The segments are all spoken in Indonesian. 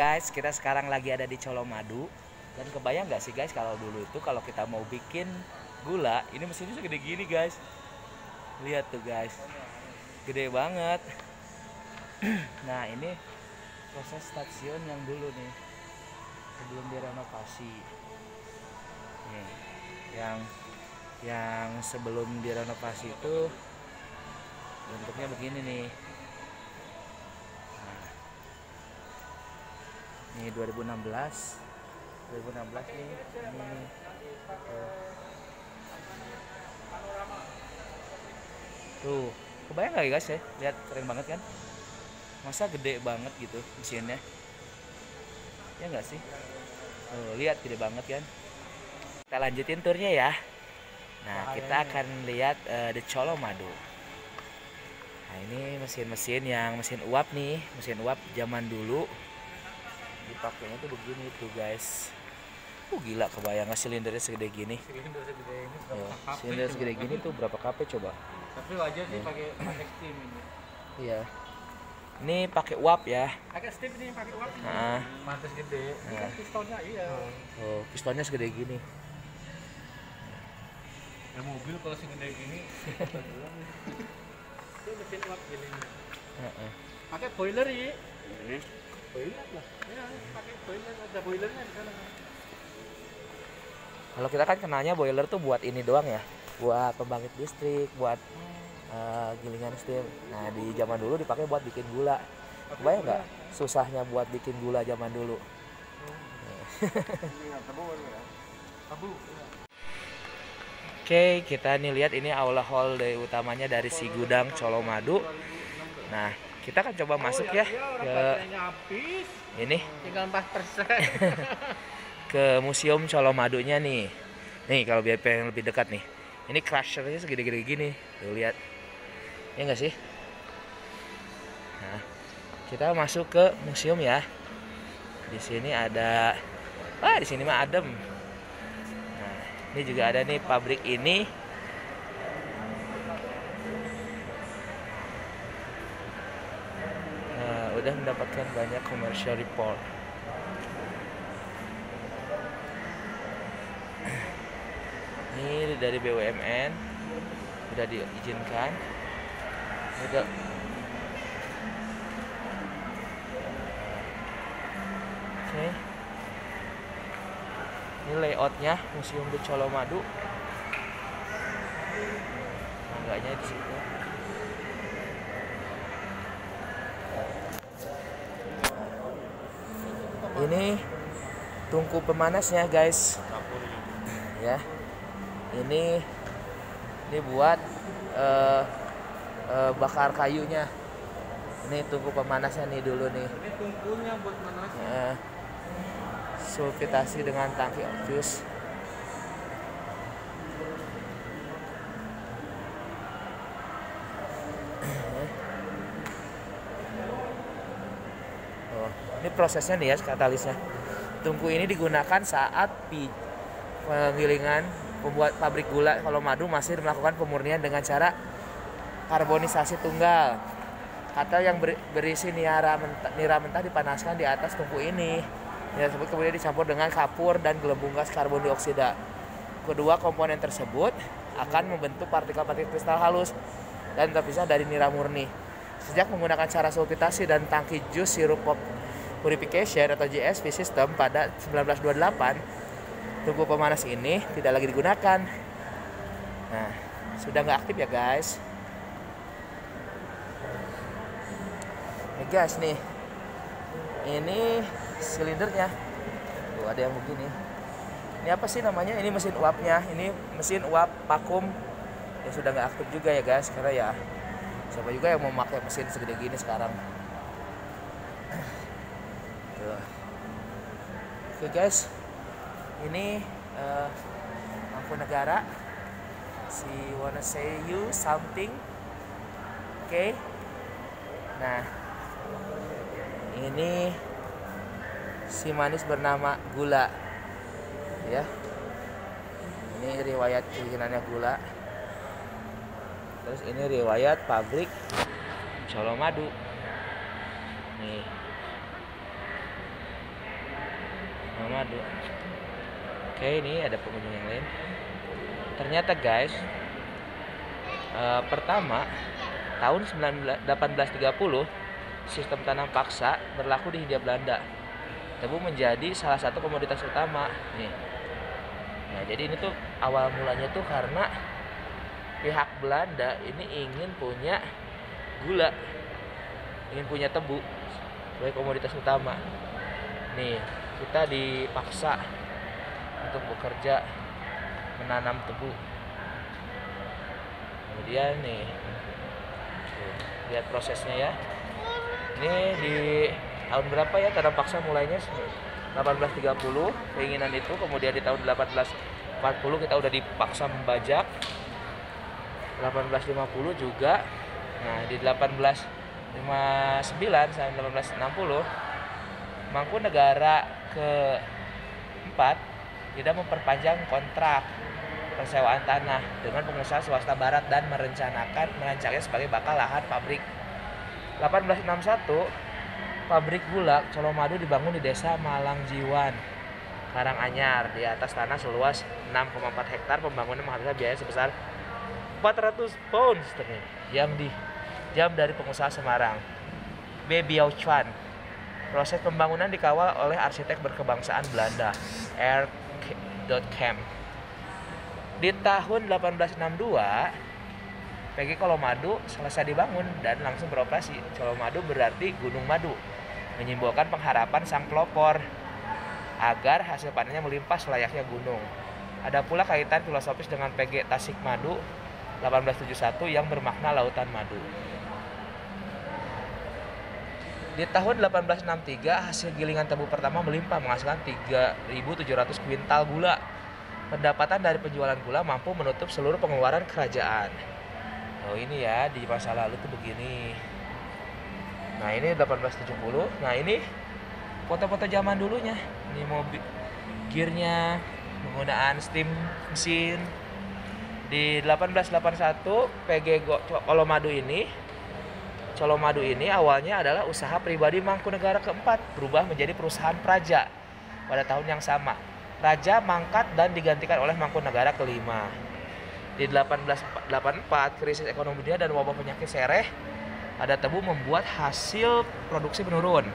guys, kita sekarang lagi ada di Colomadu. Dan kebayang nggak sih guys, kalau dulu itu kalau kita mau bikin gula, ini mesinnya segede gini guys. Lihat tuh guys, gede banget. Nah ini proses stasiun yang dulu nih, sebelum direnovasi. Nih, yang sebelum direnovasi itu bentuknya begini nih. Ini 2016 nih ini tuh, kebayang gak guys ya, lihat keren banget kan, masa gede banget gitu mesinnya ya nggak sih. Lihat gede banget kan. Kita lanjutin turnya ya. Nah kita akan lihat di Colomadu. Nah ini mesin-mesin yang mesin uap nih, mesin uap zaman dulu dipakainya tuh begini tuh guys. Gila, kebayang nggak silindernya segede gini. Silinder segede gini tuh berapa kp coba. Tapi wajar sih pakai steam ini. Iya, ini pakai uap ya. Pakai steam ini, pakai uap ini. Mantes gede. Ini kan pistonnya iya. Pistonnya segede gini. Ya mobil kalau segede gini. Itu mesin uap gini. Pakai boiler ya. Boiler lah. Ya, pakai boiler, ada boilernya di sana. Kalau kita kan kenalnya boiler tuh buat ini doang ya, buat pembangkit listrik, buat gilingan steam. Nah di zaman dulu dipakai buat bikin gula. Kebayang nggak susahnya buat bikin gula zaman dulu? Oke, kita nih lihat ini aula hall dari utamanya dari si gudang Colomadu. Nah kita akan coba masuk ya ke ini, tinggal 4%. ke museum Colomadunya nih. Nih kalau biar yang lebih dekat nih, ini crushernya segede-gede gini, tuh lihat ya nggak sih. Nah kita masuk ke museum ya. Di sini ada, di sini mah adem. Nah ini juga ada nih pabrik ini. Udah mendapatkan banyak commercial report. Ini dari BUMN udah diizinkan. Udah. Oke. Ini layoutnya Museum di Colomadu. Enggaknya di situ. Ini tungku pemanasnya guys. Ya. Ini buat bakar kayunya. Ini tungku pemanasnya nih dulu nih. Ini tungkunya buat panas. Sulfitasi dengan tangki Ovius. Ini prosesnya nih ya, katalisnya. Tungku ini digunakan saat penggilingan pembuat pabrik gula Colomadu masih melakukan pemurnian dengan cara karbonisasi tunggal. Katal yang berisi nira mentah dipanaskan di atas tungku ini. Nira tersebut kemudian dicampur dengan kapur dan gelembung gas karbon dioksida. Kedua komponen tersebut akan membentuk partikel-partikel kristal halus dan terpisah dari nira murni. Sejak menggunakan cara sulfitasi dan tangki jus sirup purification atau GSP system pada 1928, tungku pemanas ini tidak lagi digunakan. Nah, sudah nggak aktif ya guys. Guys nih, ini silindernya. Tuh ada yang begini. Ini apa sih namanya? Ini mesin uapnya. Ini mesin uap vakum yang sudah nggak aktif juga ya guys. Karena ya siapa juga yang mau pakai mesin segede gini sekarang. Tuh. Oke guys, ini Mangkunegara. She wanna say you something. Oke. Nah, ini si manis bernama gula ya. Ini riwayat bikinannya gula. Terus ini riwayat pabrik Colomadu nih. Colomadu. Oke, ini ada pengunjung yang lain. Ternyata guys, pertama tahun 1830 sistem tanam paksa berlaku di Hindia Belanda. Tebu menjadi salah satu komoditas utama nih. Nah, jadi ini tuh awal mulanya tuh karena pihak Belanda ini ingin punya gula, ingin punya tebu sebagai komoditas utama. Nih, kita dipaksa untuk bekerja menanam tebu. Kemudian nih, lihat prosesnya ya. Ini di tahun berapa ya tanam paksa mulainya? 1830 keinginan itu, kemudian di tahun 1840 kita udah dipaksa membajak. 1850 juga. Nah, di 1859 sampai 1860 Mangkunegara keempat tidak memperpanjang kontrak persewaan tanah dengan pengusaha swasta barat dan merancangnya sebagai bakal lahan pabrik. 1861 pabrik gula Colomadu dibangun di desa Malangjiwan, Karanganyar di atas tanah seluas 6,4 hektar. Pembangunan menghabiskan biaya sebesar 400 pound sterling yang dijam dari pengusaha Semarang, B. Biao Chuan. Proses pembangunan dikawal oleh arsitek berkebangsaan Belanda, R. Camp. Di tahun 1862, PG Colomadu selesai dibangun dan langsung beroperasi. Colomadu berarti gunung madu, menyimbolkan pengharapan sang pelopor agar hasil panennya melimpah selayaknya gunung. Ada pula kaitan filosofis dengan PG Tasikmadu 1871 yang bermakna lautan madu. Di tahun 1863 hasil gilingan tebu pertama melimpah menghasilkan 3.700 kuintal gula. Pendapatan dari penjualan gula mampu menutup seluruh pengeluaran kerajaan. Oh, ini ya di masa lalu tuh begini. Nah, ini 1870. Nah, ini foto-foto zaman dulunya. Ini mobil gearnya penggunaan steam mesin. Di 1881 PG Colomadu ini awalnya adalah usaha pribadi Mangkunegara keempat, berubah menjadi perusahaan praja pada tahun yang sama. Raja mangkat dan digantikan oleh Mangkunegara kelima. Di 1884 krisis ekonomi dunia dan wabah penyakit sereh pada tebu membuat hasil produksi menurun.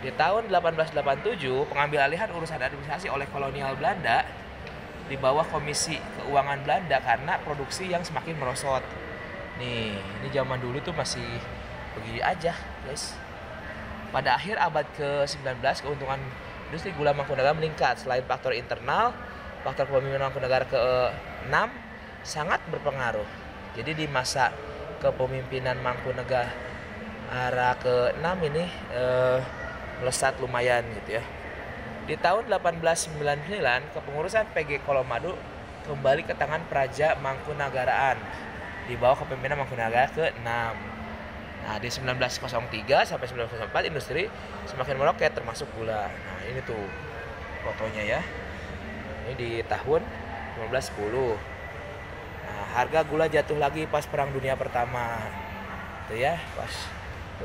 Di tahun 1887 pengambil alihan urusan administrasi oleh kolonial Belanda di bawah Komisi Keuangan Belanda karena produksi yang semakin merosot. Nih, ini zaman dulu tuh masih begini aja, guys. Pada akhir abad ke-19, keuntungan industri gula Mangkunegara meningkat. Selain faktor internal, faktor kepemimpinan Mangkunegara ke-6 sangat berpengaruh. Jadi di masa kepemimpinan Mangkunegara ke-6 ini melesat lumayan gitu ya. Di tahun 1899, kepengurusan PG Colomadu kembali ke tangan Praja Mangkunegaraan di bawah kepemimpinan Mangkunegara ke-6. Nah, di 1903 sampai 1904 industri semakin meroket termasuk gula. Nah, ini tuh fotonya ya. Ini di tahun 1910. Nah, harga gula jatuh lagi pas Perang Dunia Pertama. Tuh ya, pas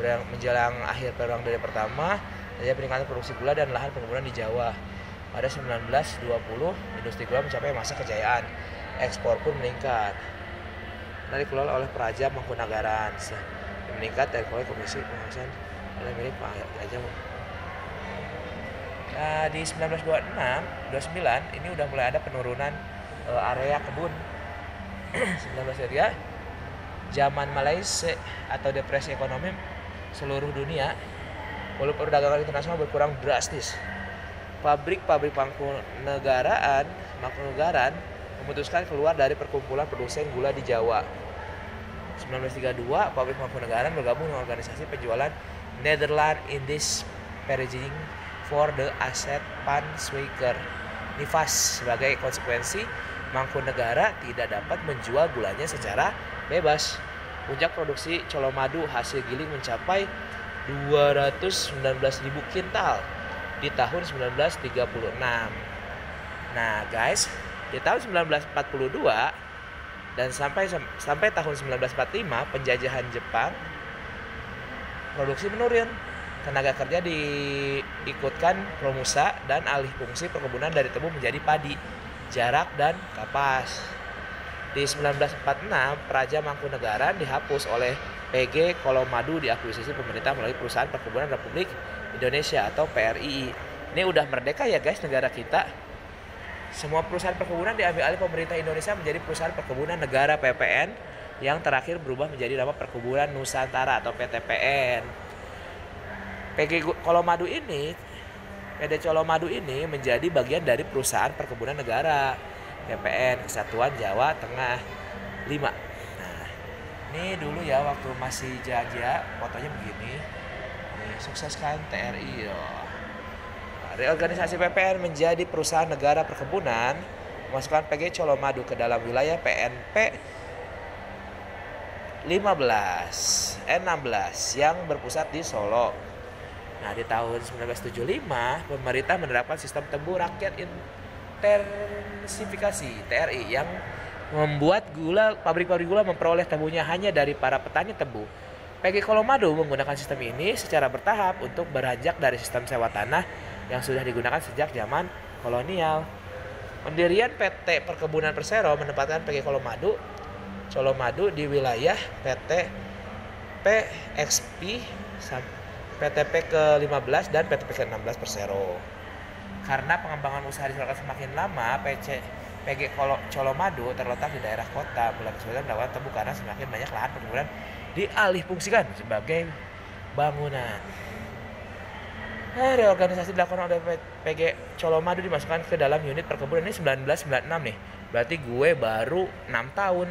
udah menjelang akhir Perang Dunia Pertama, terjadi peningkatan produksi gula dan lahan perkebunan di Jawa. Pada 1920, industri gula mencapai masa kejayaan. Ekspor pun meningkat. Dikelola oleh Praja Mangkunagaran, meningkat dari Komisi Pengawasan oleh milik Pak Raja. Nah, di 1929 ini udah mulai ada penurunan area kebun. 1903 zaman Malaysia atau depresi ekonomi seluruh dunia, volume perdagangan internasional berkurang drastis. Pabrik-pabrik Mangkunegaran memutuskan keluar dari perkumpulan produsen gula di Jawa. 1932 pabrik Mangkunegaran bergabung dengan organisasi penjualan Netherlands Indies Packaging for the Asset Pansweker (NIFAS). Sebagai konsekuensi, Mangkunegara tidak dapat menjual gulanya secara bebas. Puncak produksi Colomadu hasil giling mencapai 219.000 kintal di tahun 1936. Nah, guys, di tahun 1942 dan sampai tahun 1945 penjajahan Jepang, produksi menurun tenaga kerja diikutkan Promusa dan alih fungsi perkebunan dari tebu menjadi padi, jarak, dan kapas. Di 1946, Praja Mangkunegaran dihapus oleh PG Colomadu diakuisisi pemerintah melalui Perusahaan Perkebunan Republik Indonesia atau PRII. Ini udah merdeka ya guys negara kita. Semua perusahaan perkebunan diambil alih pemerintah Indonesia menjadi Perusahaan Perkebunan Negara PPN yang terakhir berubah menjadi nama Perkebunan Nusantara atau PTPN. PG Colomadu ini, PD Colomadu ini menjadi bagian dari Perusahaan Perkebunan Negara PPN Kesatuan Jawa Tengah 5. Nah, ini dulu ya waktu masih jajah, fotonya begini. Nih, sukses kan TRI yo. Reorganisasi PPN menjadi Perusahaan Negara Perkebunan, memasukkan PG Colomadu ke dalam wilayah PNP 16 yang berpusat di Solo. Nah, di tahun 1975, pemerintah menerapkan sistem tebu rakyat intensifikasi TRI yang membuat pabrik-pabrik gula memperoleh tebunya hanya dari para petani tebu. PG Colomadu menggunakan sistem ini secara bertahap untuk beranjak dari sistem sewa tanah yang sudah digunakan sejak zaman kolonial. Pendirian PT Perkebunan Persero menempatkan PG Colomadu di wilayah PT PXP, PTP ke-15 dan PTP ke-16 Persero. Karena pengembangan usaha dilakukan semakin lama, PG Colomadu terletak di daerah kota, mulai kesulitan melakukan tebu karena semakin banyak lahan perkebunan dialihfungsikan sebagai bangunan. Reorganisasi dilakukan oleh PG Colomadu dimasukkan ke dalam unit perkebunan ini 1996 nih. Berarti gue baru 6 tahun.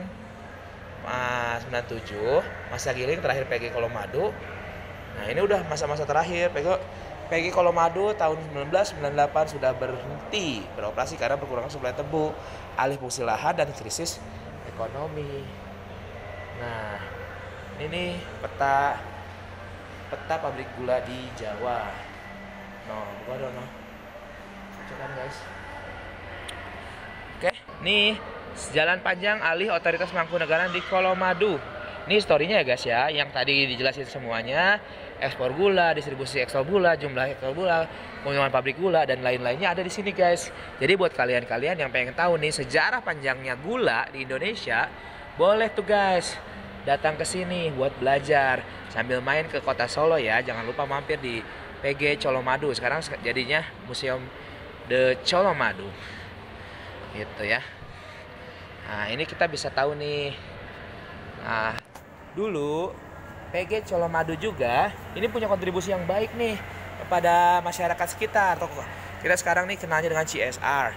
97 masa giling terakhir PG Colomadu. Nah, ini udah masa-masa terakhir. PG Colomadu tahun 1998 sudah berhenti beroperasi karena berkurangnya suplai tebu, alih fungsi lahan, dan krisis ekonomi. Nah, ini peta pabrik gula di Jawa. Bukan. Coba guys. Oke, nih jalan panjang alih otoritas Mangkunegaran di Colomadu. Ini historinya ya guys ya, yang tadi dijelasin semuanya, ekspor gula, distribusi ekspor gula, jumlah ekspor gula, pengembangan pabrik gula, dan lain-lainnya ada di sini guys. Jadi buat kalian-kalian yang pengen tahu nih sejarah panjangnya gula di Indonesia, boleh tuh guys datang ke sini buat belajar sambil main ke kota Solo ya. Jangan lupa mampir di PG Colomadu. Sekarang jadinya Museum The Colomadu. Gitu ya. Nah, ini kita bisa tahu nih. Nah, dulu PG Colomadu juga ini punya kontribusi yang baik nih kepada masyarakat sekitar. Kita sekarang nih kenalnya dengan CSR.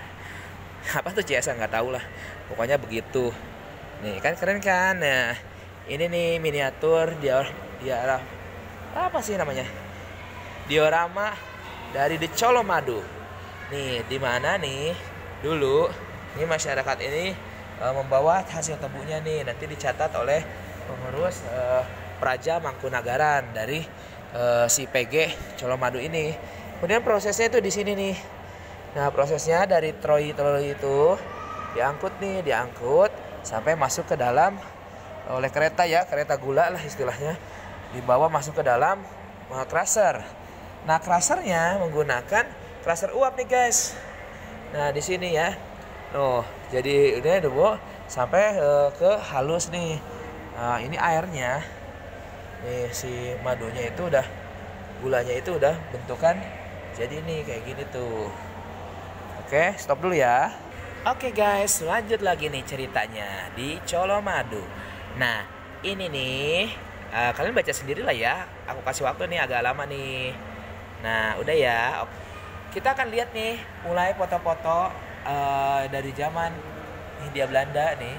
Apa tuh CSR nggak tahu lah. Pokoknya begitu. Nih kan keren kan. Nah, ini nih miniatur diorama apa sih namanya? Diorama dari The Colomadu. Nih, di mana nih dulu ini masyarakat ini membawa hasil tebunya nih, nanti dicatat oleh pengurus Praja Mangkunegaran dari si PG Colomadu ini. Kemudian prosesnya itu di sini nih. Nah, prosesnya dari troli itu diangkut sampai masuk ke dalam oleh kereta ya, kereta gula lah istilahnya, dibawa masuk ke dalam crusher. Nah, crushernya menggunakan crusher uap nih guys. Nah, di sini ya. Jadi udah dibawa sampai ke halus nih. Nah, ini airnya. Nih si madunya itu udah, gulanya itu udah bentukan jadi nih kayak gini tuh. Oke, stop dulu ya. Oke guys, lanjut lagi nih ceritanya di Colomadu. Nah, ini nih kalian baca sendiri lah ya. Aku kasih waktu nih agak lama nih. Nah, udah ya. Kita akan lihat nih mulai foto-foto dari zaman Hindia Belanda nih.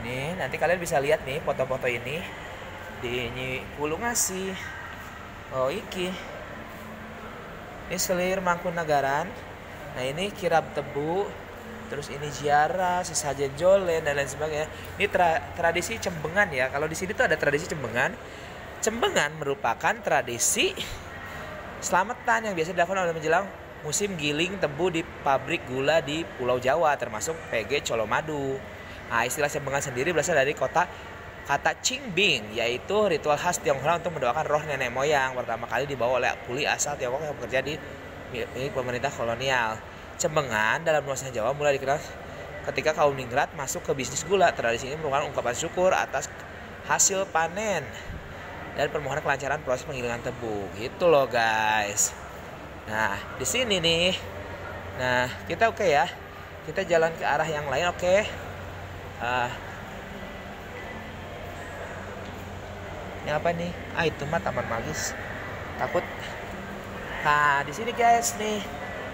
Nih, nanti kalian bisa lihat nih foto-foto ini di Pulau Ngasih. Oh, iki. Ini selir Mangkunegaran. Nah, ini kirab tebu. Terus ini ziarah, sesajen jolen dan lain sebagainya. Ini tradisi cembengan ya. Kalau di sini tuh ada tradisi cembengan. Cembengan merupakan tradisi selamatan yang biasa dilakukan oleh menjelang musim giling tebu di pabrik gula di Pulau Jawa, termasuk PG Colomadu. Nah, istilah cembengan sendiri berasal dari kota kata Qingbing, yaitu ritual khas Tionghoa untuk mendoakan roh nenek moyang, pertama kali dibawa oleh kuli asal Tiongkok yang bekerja di milik pemerintah kolonial. Cembengan dalam nuansa Jawa mulai dikenal ketika kaum ningrat masuk ke bisnis gula. Tradisi ini merupakan ungkapan syukur atas hasil panen dan permohonan kelancaran proses penggilingan tebu. Gitu loh guys. Nah, di sini nih. Nah, kita oke ya. Kita jalan ke arah yang lain, oke. Ini apa nih? Itu mah taman magis. Takut. Nah, di sini guys nih.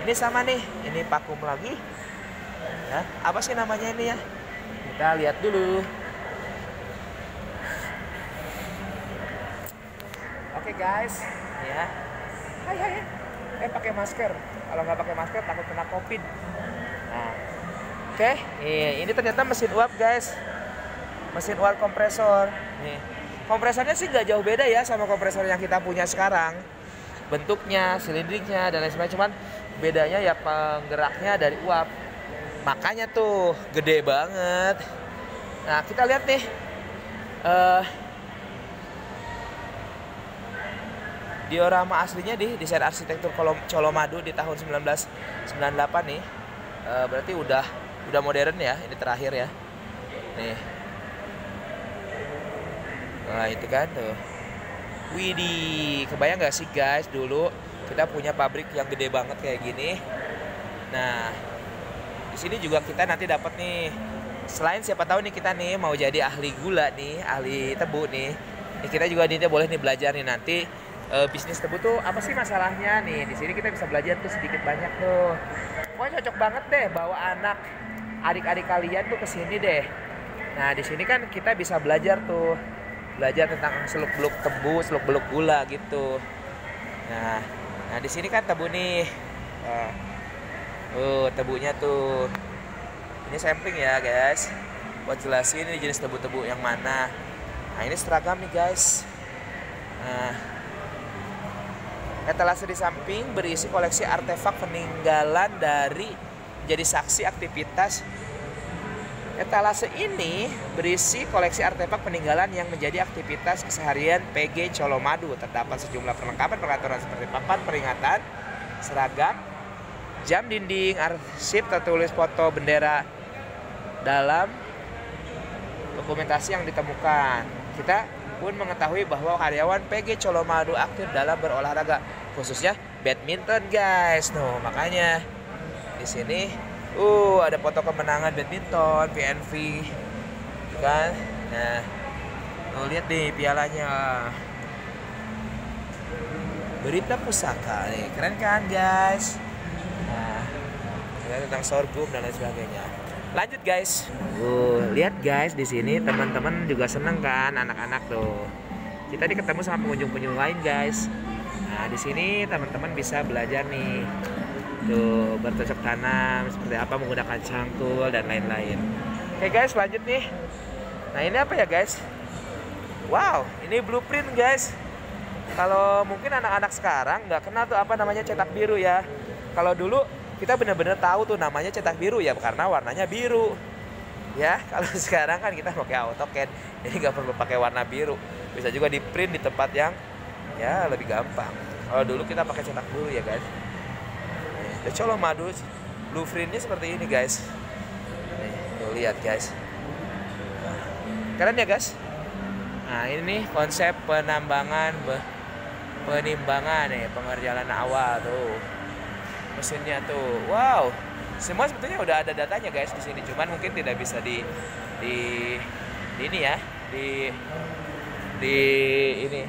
Ini sama nih. Ini pakum lagi. Ya, apa sih namanya ini ya? Kita lihat dulu. Oke guys, ya. Hai. Pakai masker. Kalau nggak pakai masker takut kena COVID. Nah, oke. Ini ternyata mesin uap guys. Mesin uap kompresor. Nih. Kompresornya sih nggak jauh beda ya sama kompresor yang kita punya sekarang. Bentuknya, silindriknya, dan lain sebagainya. Cuman bedanya ya penggeraknya dari uap. Makanya tuh gede banget. Nah, kita lihat nih. Diorama aslinya di desain arsitektur Colomadu di tahun 1998 nih. Berarti udah modern ya. Ini terakhir ya. Nih. Nah, itu kan tuh. Widih, kebayang gak sih guys dulu kita punya pabrik yang gede banget kayak gini. Nah, di sini juga kita nanti dapat nih. Selain siapa tahu nih kita nih mau jadi ahli gula nih, ahli tebu nih. Kita juga nih boleh nih belajar nih nanti bisnis tebu tuh apa sih masalahnya nih. Di sini kita bisa belajar tuh sedikit banyak tuh. Pokoknya cocok banget deh bawa anak adik-adik kalian tuh ke sini deh. Nah, di sini kan kita bisa belajar tuh. Belajar tentang seluk-beluk tebu, seluk-beluk gula gitu. Nah, di sini kan tebu nih. Tebunya tuh. Ini sampling ya, guys. Buat jelasin ini jenis tebu-tebu yang mana. Nah, ini seragam nih, guys. Nah, etalase di samping berisi koleksi artefak peninggalan dari jadi saksi aktivitas. Etalase ini berisi koleksi artefak peninggalan yang menjadi aktivitas keseharian PG Colomadu. Terdapat sejumlah perlengkapan peraturan seperti papan peringatan, seragam, jam dinding, arsip tertulis foto bendera dalam dokumentasi yang ditemukan. Kita pun mengetahui bahwa karyawan PG Colomadu aktif dalam berolahraga, khususnya badminton, guys. Noh, makanya di sini ada foto kemenangan badminton PNV kan. Nah, lihat nih pialanya. Berita pusaka nih, keren kan guys. Nah, tentang sorghum dan lain sebagainya. Lanjut guys. Lihat guys di sini teman-teman juga seneng kan anak-anak tuh. Kita ketemu sama pengunjung-pengunjung lain guys. Nah, di sini teman-teman bisa belajar nih. Tuh, bercocok tanam seperti apa menggunakan cangkul dan lain-lain. Oke guys, lanjut nih. Nah, ini apa ya guys? Wow, ini blueprint guys. Kalau mungkin anak-anak sekarang nggak kenal tuh apa namanya cetak biru ya. Kalau dulu kita benar-benar tahu tuh namanya cetak biru ya karena warnanya biru. Ya, kalau sekarang kan kita pakai AutoCAD. Ini nggak perlu pakai warna biru. Bisa juga di print di tempat yang ya lebih gampang. Kalau dulu kita pakai cetak biru ya guys. The Colomadu blueprintnya seperti ini guys. Nih, tuh lihat guys. Keren ya guys. Nah, ini nih konsep penimbangan nih, pengerjaan awal tuh. Mesinnya tuh. Wow. Semua sebetulnya udah ada datanya guys di sini. Cuman mungkin tidak bisa di ini ya, di ini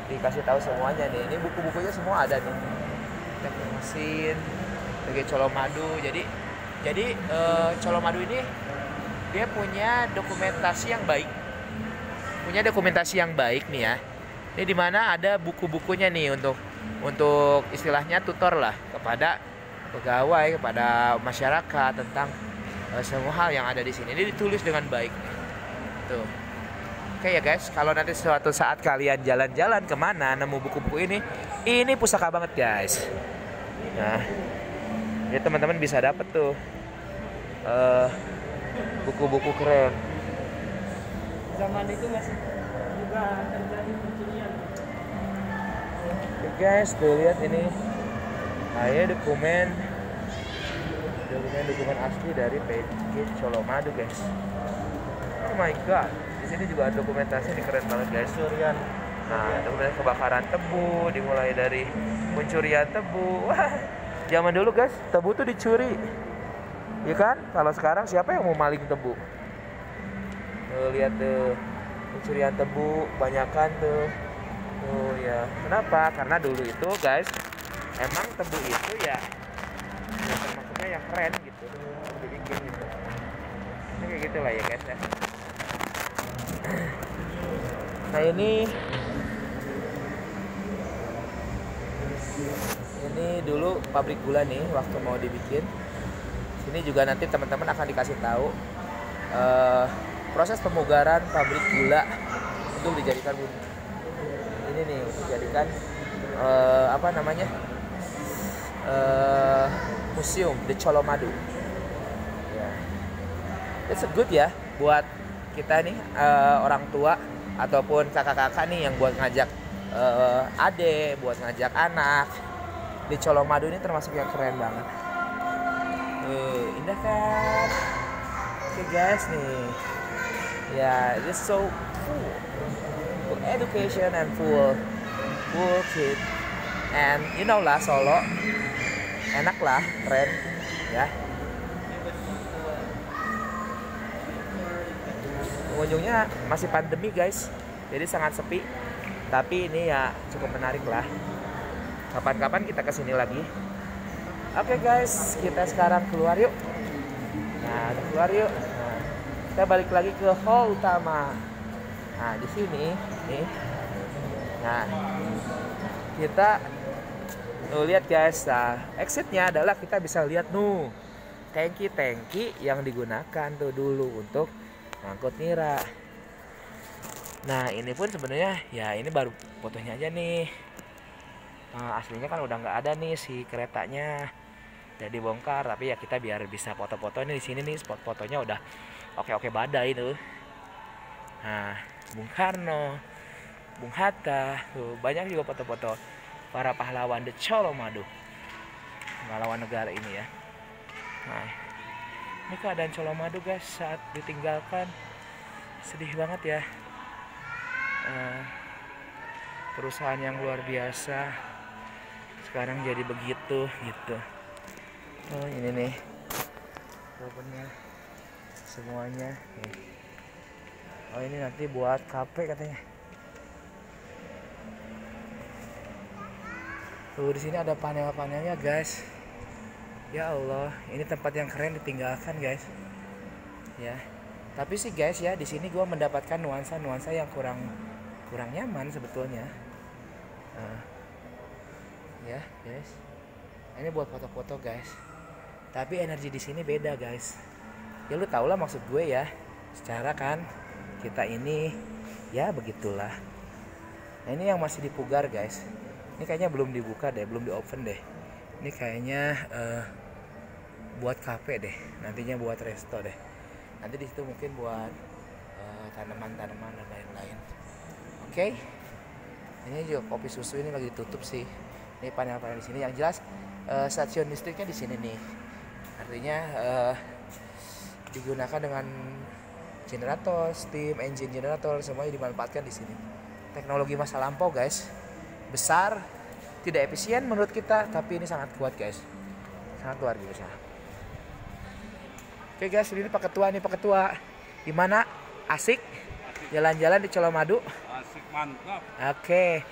dikasih tahu semuanya nih. Ini buku-bukunya semua ada nih. Teknik mesin, sebagai Colomadu. Jadi Colomadu ini dia punya dokumentasi yang baik. Punya dokumentasi yang baik nih ya. Ini dimana ada buku-bukunya nih untuk istilahnya tutor lah kepada pegawai, kepada masyarakat tentang semua hal yang ada di sini. Ini ditulis dengan baik nih. Tuh. Oke ya guys, kalau nanti suatu saat kalian jalan-jalan kemana nemu buku-buku ini pusaka banget guys. Nah, ya teman-teman bisa dapet tuh buku-buku keren. zaman itu masih juga terjadi pencurian. Oke guys, tuh lihat ini. Ayo dokumen asli dari PG Colomadu guys. Oh my god, di sini juga ada dokumentasi, ini keren banget guys. Curian. Nah, dokumentasi kebakaran tebu, dimulai dari pencurian tebu. Wah, zaman dulu guys, tebu tuh dicuri, ya kan? Kalau sekarang siapa yang mau maling tebu? Tuh lihat tuh, pencurian tebu, banyakan tuh. Tuh ya, kenapa? Karena dulu itu guys, emang tebu itu ya termasuknya yang keren gitu, dibikin gitu. Ini kayak gitulah ya guys ya. Nah ini dulu pabrik gula nih waktu mau dibikin. Sini juga nanti teman-teman akan dikasih tahu proses pemugaran pabrik gula untuk dijadikan ini nih, dijadikan apa namanya, museum The Colomadu. Yeah. It's a good ya buat kita nih orang tua ataupun kakak-kakak nih yang buat ngajak adik, buat ngajak anak. Di Colomadu ini termasuk yang keren banget. Indah kan? Oke guys nih. Ya, yeah, this so full education and full kid. And you know lah, Solo enak lah, keren ya. Pengunjungnya masih pandemi guys, jadi sangat sepi. Tapi ini ya cukup menarik lah. Kapan-kapan kita kesini lagi. Oke guys, kita sekarang keluar yuk. Nah, keluar yuk. Nah, kita balik lagi ke hall utama. Nah, di sini nih. Nah, kita lihat guys. Nah, exitnya adalah kita bisa lihat tangki yang digunakan tuh dulu untuk ngangkut nira. Nah, ini pun sebenarnya ya ini baru fotonya aja nih. Aslinya kan udah nggak ada nih si keretanya, udah dibongkar. Tapi ya kita biar bisa foto-foto ini di sini nih, spot fotonya udah oke badai tuh. Nah, Bung Karno, Bung Hatta, tuh banyak juga foto-foto para pahlawan The Colomadu, pahlawan negara ini ya. Nah, ini keadaan Colomadu guys saat ditinggalkan, sedih banget ya. Perusahaan yang luar biasa sekarang jadi begitu gitu. Oh ini nih opennya semuanya nih. Oh ini nanti buat kafe katanya. Tuh di sini ada panel-panelnya guys. Ya Allah, ini tempat yang keren ditinggalkan guys. Ya, tapi sih guys ya di sini gue mendapatkan nuansa yang kurang nyaman sebetulnya. Ya guys, ini buat foto-foto guys. Tapi energi di sini beda guys. Ya lu tau lah maksud gue ya. Secara kan kita ini ya begitulah. Nah ini yang masih dipugar guys. Ini kayaknya belum dibuka deh, belum di open deh. Ini kayaknya buat kafe deh. Nantinya buat resto deh. Nanti di situ mungkin buat tanaman-tanaman dan lain-lain. Oke. Ini juga kopi susu ini lagi ditutup sih. Ini panel-panel di sini. Yang jelas stasiun listriknya di sini nih. Artinya digunakan dengan generator, steam engine generator, semuanya dimanfaatkan di sini. Teknologi masa lampau guys. Besar, tidak efisien menurut kita, tapi ini sangat kuat guys. Sangat luar biasa. Oke guys, ini Pak Ketua. Gimana? Asik? Jalan-jalan di Colomadu? Asik, mantap. Oke.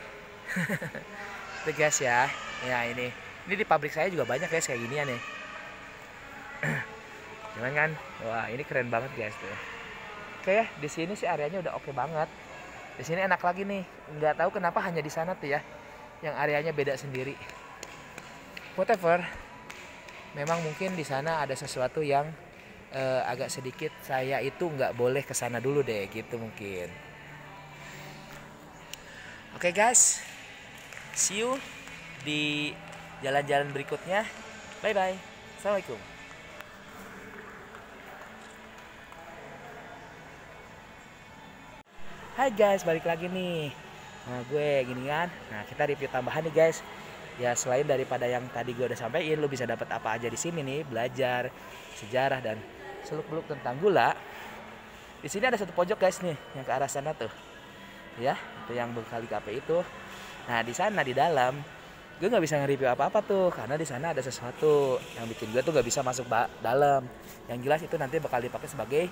Itu guys ya. Ya ini di pabrik saya juga banyak guys kayak ginian nih. Cuman kan, wah ini keren banget guys tuh. Oke ya, di sini sih areanya udah oke banget. Di sini enak lagi nih. Nggak tahu kenapa hanya di sana tuh ya, yang areanya beda sendiri. Whatever. Memang mungkin di sana ada sesuatu yang agak sedikit saya itu nggak boleh kesana dulu deh gitu mungkin. Oke guys, see you di jalan-jalan berikutnya. Bye bye. Assalamualaikum. Hai guys, balik lagi nih. Nah gue gini kan. Nah kita review tambahan nih guys. Ya selain daripada yang tadi gue udah sampaikan, lu bisa dapat apa aja di sini nih, belajar sejarah dan seluk-beluk tentang gula. Di sini ada satu pojok guys nih, yang ke arah sana tuh. Ya, itu yang berkali kafe itu. Nah di sana di dalam gue nggak bisa nge-review apa-apa tuh karena di sana ada sesuatu yang bikin gue tuh nggak bisa masuk dalam. Yang jelas itu nanti bakal dipakai sebagai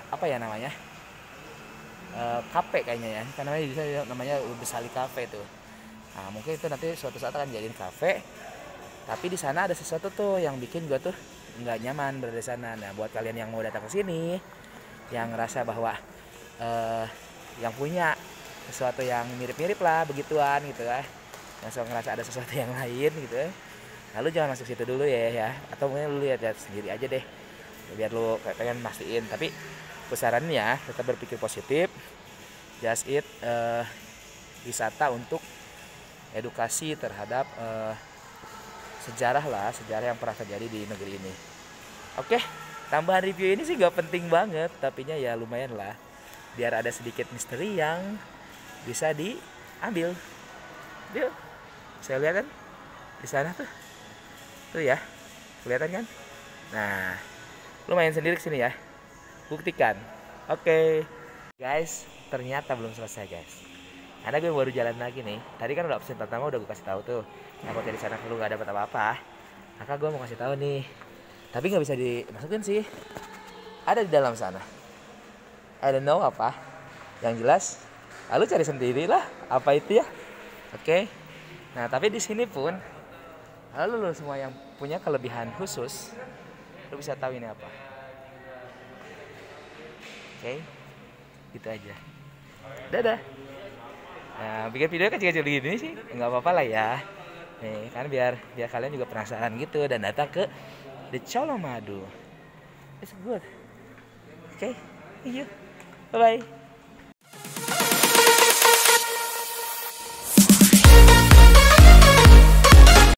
apa ya namanya, kafe kayaknya ya, karena namanya Besali Cafe tuh. Nah mungkin itu nanti suatu saat akan jadiin kafe, tapi di sana ada sesuatu tuh yang bikin gue tuh nggak nyaman berada di sana. Nah buat kalian yang mau datang ke sini, yang ngerasa bahwa yang punya sesuatu yang mirip-mirip lah begituan gitu kan, yang ngerasa ada sesuatu yang lain gitu, lalu jangan masuk situ dulu ya, atau mungkin lu lihat sendiri aja deh biar lu pengen mastiin. Tapi besarannya tetap berpikir positif, just it wisata untuk edukasi terhadap sejarah yang pernah terjadi di negeri ini. Oke, tambahan review ini sih gak penting banget, tapi ya lumayan lah biar ada sedikit misteri yang bisa diambil. Yuk, saya lihat kan di sana tuh ya, kelihatan kan? Nah, lumayan sendiri kesini ya, buktikan. Oke, guys, ternyata belum selesai guys. Karena gue baru jalan lagi nih. Tadi kan udah absen pertama udah gue kasih tahu tuh. Nah, kalau dari sana lu gak dapat apa-apa, maka gue mau kasih tahu nih. Tapi nggak bisa dimasukin sih. Ada di dalam sana. I don't know apa. Yang jelas, lalu cari sendirilah apa itu ya. Oke. Nah, tapi di sini pun lalu lu semua yang punya kelebihan khusus, lu bisa tahu ini apa. Oke. Gitu aja. Dadah. Nah, bikin video kecil-kecil gini sih nggak apa-apa lah ya. Nih, kan biar kalian juga penasaran gitu dan datang ke The Colomadu. It's good. Okay. Thank you. Bye bye.